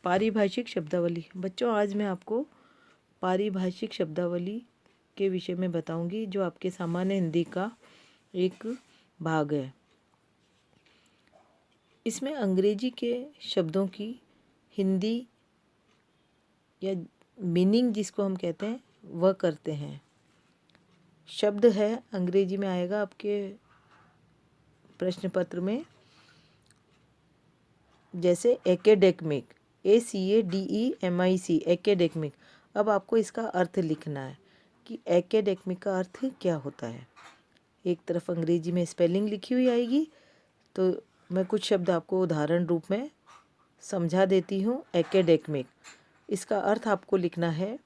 पारिभाषिक शब्दावली। बच्चों, आज मैं आपको पारिभाषिक शब्दावली के विषय में बताऊंगी, जो आपके सामान्य हिंदी का एक भाग है। इसमें अंग्रेजी के शब्दों की हिंदी या मीनिंग जिसको हम कहते हैं वह करते हैं। शब्द है, अंग्रेजी में आएगा आपके प्रश्न पत्र में, जैसे एकेडेमिक, ACADEMIC, एकेडेमिक। अब आपको इसका अर्थ लिखना है कि एकेडेमिक का अर्थ क्या होता है। एक तरफ अंग्रेजी में स्पेलिंग लिखी हुई आएगी, तो मैं कुछ शब्द आपको उदाहरण रूप में समझा देती हूँ। एकेडेमिक, इसका अर्थ आपको लिखना है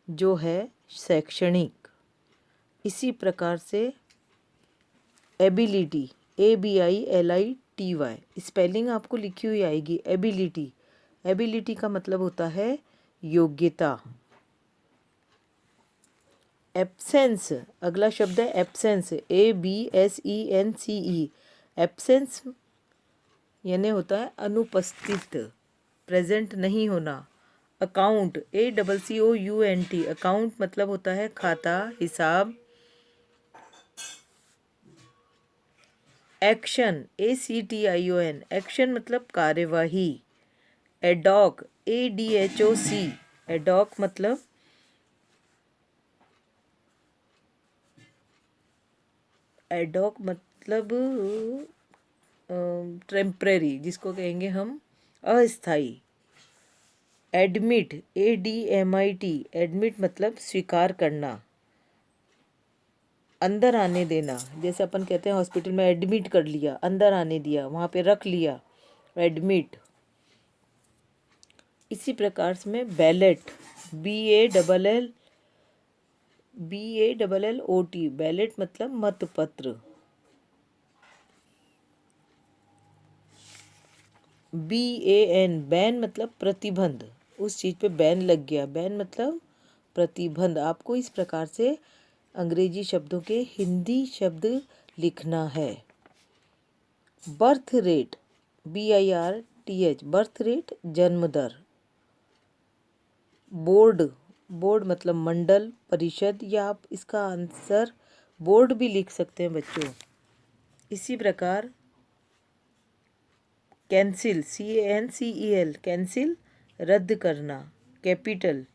जो है शैक्षणिक। इसी प्रकार से एबिलिटी, ABILITY, स्पेलिंग आपको लिखी हुई आएगी। एबिलिटी, एबिलिटी का मतलब होता है योग्यता। एब्सेंस, अगला शब्द है एब्सेंस, ABSENCE। एब्सेंस यानी होता है अनुपस्थित, प्रेजेंट नहीं होना। अकाउंट, ACCOUNT, अकाउंट मतलब होता है खाता, हिसाब। एक्शन, ACTION, एक्शन मतलब कार्यवाही। एडॉक, ADHOC, एडॉक मतलब टेम्परेरी, जिसको कहेंगे हम अस्थाई। एडमिट, ADMIT, एडमिट मतलब स्वीकार करना, अंदर आने देना। जैसे अपन कहते हैं हॉस्पिटल में एडमिट कर लिया, अंदर आने दिया, वहाँ पे रख लिया, एडमिट। इसी प्रकार से में बैलेट, BALLOT, बैलेट मतलब मतपत्र। BAN, बैन मतलब प्रतिबंध, उस चीज़ पे बैन लग गया, बैन मतलब प्रतिबंध। आपको इस प्रकार से अंग्रेजी शब्दों के हिंदी शब्द लिखना है। Birth rate, BIRTH, birth rate जन्म दर। बोर्ड, बोर्ड मतलब मंडल, परिषद, या आप इसका आंसर बोर्ड भी लिख सकते हैं बच्चों। इसी प्रकार कैंसिल, CANCEL, कैंसिल रद्द करना। कैपिटल,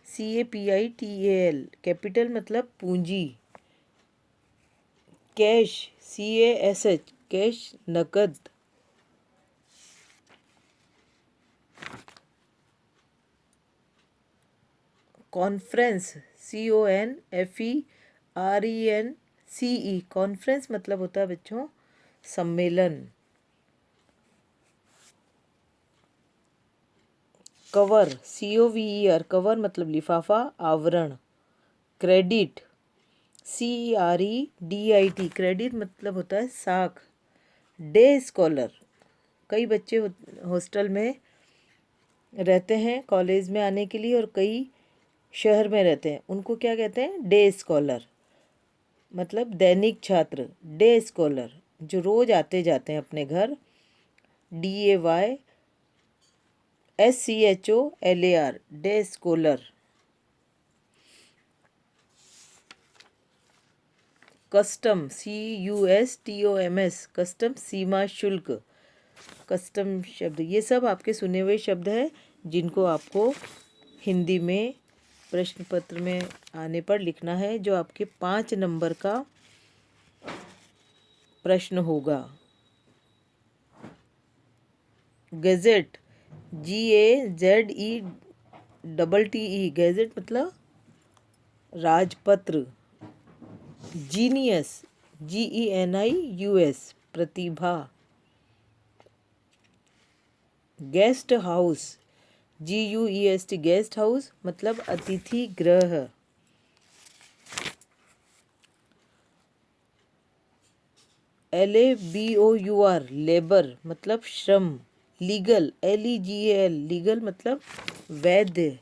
CAPITAL, कैपिटल मतलब पूंजी। कैश, CASH, कैश नकद। कॉन्फ्रेंस, CONFERENCE, कॉन्फ्रेंस मतलब होता है बच्चों सम्मेलन। कवर, COVER, कवर मतलब लिफाफा, आवरण। क्रेडिट, CREDIT, क्रेडिट मतलब होता है साख। डे स्कॉलर, कई बच्चे हॉस्टल में रहते हैं कॉलेज में आने के लिए, और कई शहर में रहते हैं, उनको क्या कहते हैं? डे स्कॉलर, मतलब दैनिक छात्र। डे स्कॉलर जो रोज़ आते जाते हैं अपने घर। DAYSCHOLAR, day scholar. Custom, CUSTOMS, custom सीमा शुल्क। कस्टम शब्द, ये सब आपके सुने हुए शब्द हैं जिनको आपको हिंदी में प्रश्न पत्र में आने पर लिखना है, जो आपके 5 नंबर का प्रश्न होगा। गैजेट, GAZETTE, गैजेट मतलब राजपत्र। जीनियस, GENIUS, प्रतिभा। Guest house, GUEST, guest house मतलब अतिथि गृह। LABOUR, लेबर मतलब श्रम। लीगल, LEGAL, लीगल मतलब वैध।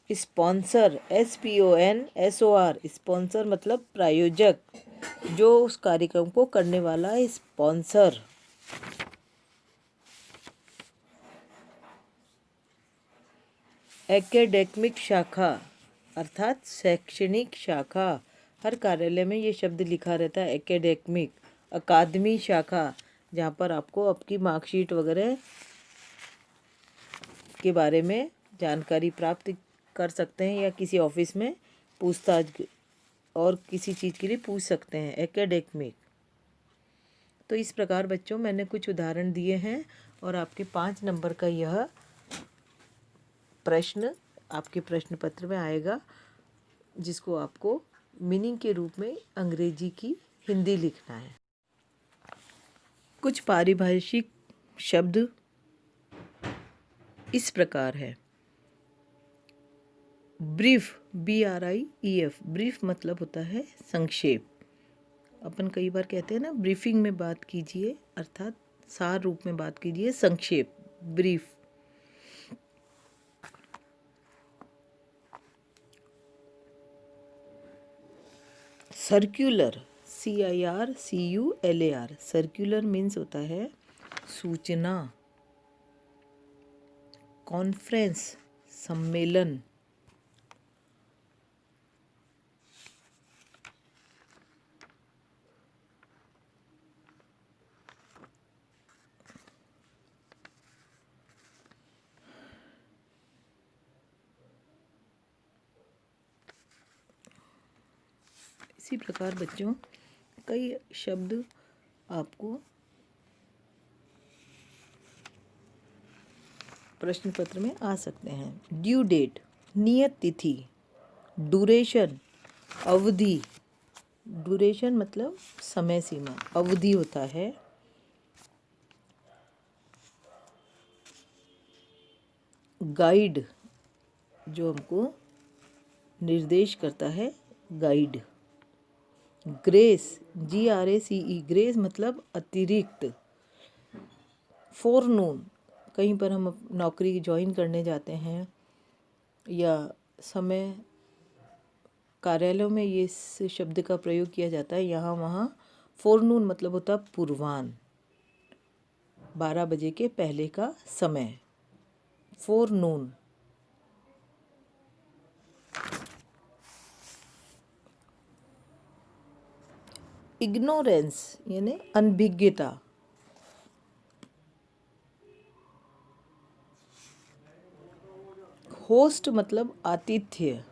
स्पॉन्सर, SPONSOR, स्पॉन्सर मतलब प्रायोजक, जो उस कार्यक्रम को करने वाला है, स्पॉन्सर। एकेडेमिक शाखा अर्थात शैक्षणिक शाखा, हर कार्यालय में ये शब्द लिखा रहता है एकेडेमिक। अकादमी शाखा, जहाँ पर आपको आपकी मार्कशीट वगैरह के बारे में जानकारी प्राप्त कर सकते हैं, या किसी ऑफिस में पूछताछ और किसी चीज़ के लिए पूछ सकते हैं, एकेडेमिक। तो इस प्रकार बच्चों मैंने कुछ उदाहरण दिए हैं, और आपके 5 नंबर का यह प्रश्न आपके प्रश्न पत्र में आएगा, जिसको आपको मीनिंग के रूप में अंग्रेजी की हिंदी लिखना है। कुछ पारिभाषिक शब्द इस प्रकार है। ब्रीफ, BRIEF, ब्रीफ मतलब होता है संक्षेप। अपन कई बार कहते हैं ना, ब्रीफिंग में बात कीजिए, अर्थात सार रूप में बात कीजिए, संक्षेप, brief. Circular, CIRCULAR, circular means होता है सूचना। कॉन्फ्रेंस, सम्मेलन। इसी प्रकार बच्चों कई शब्द आपको प्रश्न पत्र में आ सकते हैं। ड्यू डेट, नियत तिथि। ड्यूरेशन, अवधि। ड्यूरेशन मतलब समय सीमा, अवधि होता है। गाइड, जो हमको निर्देश करता है, गाइड। ग्रेस, GRACE, ग्रेस मतलब अतिरिक्त। फोरनून, कहीं पर हम नौकरी ज्वाइन करने जाते हैं या समय, कार्यालयों में ये इस शब्द का प्रयोग किया जाता है, यहाँ वहाँ। फोरनून मतलब होता है पूर्वाह्न, 12 बजे के पहले का समय, फोरनून। इग्नोरेंस यानी अनभिज्ञता। होस्ट मतलब आतिथ्य।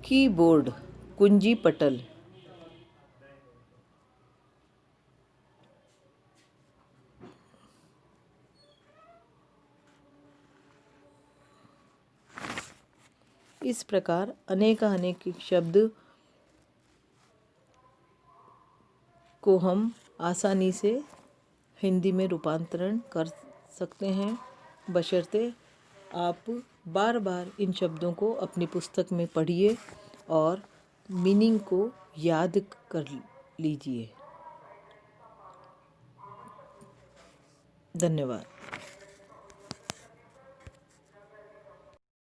कीबोर्ड, कुंजी पटल। इस प्रकार अनेक शब्द को हम आसानी से हिंदी में रूपांतरण कर सकते हैं, बशर्ते आप बार बार इन शब्दों को अपनी पुस्तक में पढ़िए और मीनिंग को याद कर लीजिए। धन्यवाद।